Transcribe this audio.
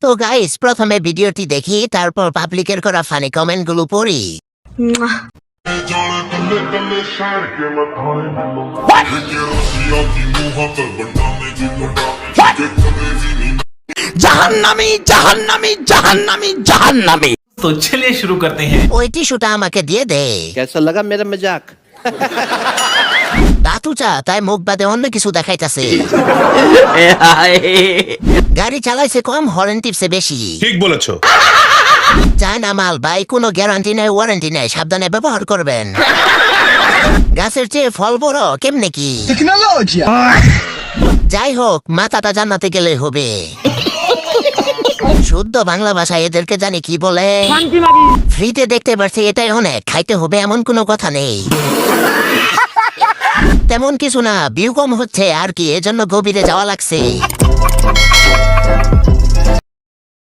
তো গাইস প্রথমে ভিডিওটি দেখি, তারপর পাবলিকের করা ফানি কমেন্ট গুলো পড়ি। জাহান্নামী জাহান্নামী জাহান্নামী জাহান্নামী। तो चलिए शुरू करते हैं। ওই টিস্যুটা আমাকে দিয়ে দে। कैसा लगा मेरा मजाक? দাতু চা তাই মুখ বাদে অন্য কিছু দেখাইতাছে। গাড়ি চালাইছে কম, হরেন টিপসে বেশি। ঠিক বলেছো। চায়না মাল ভাই, কোনো গ্যারান্টি নেই, ওয়ারেন্টি নেই, সাবধানে ব্যবহার করবেন। গাছের চেয়ে ফল বড় কেমনে কি? যাই হোক, মাথাটা জান্নাতে গেলে হবে। শুদ্ধ বাংলা ভাষায় এদেরকে জানি কি বলে। ফ্রিতে দেখতে পারছি এটাই অনেক, খাইতে হবে এমন কোনো কথা নেই। তেমন কিছু না, ভিউ কম হচ্ছে আর কি, এজন্য গভীরে যাওয়া লাগছে।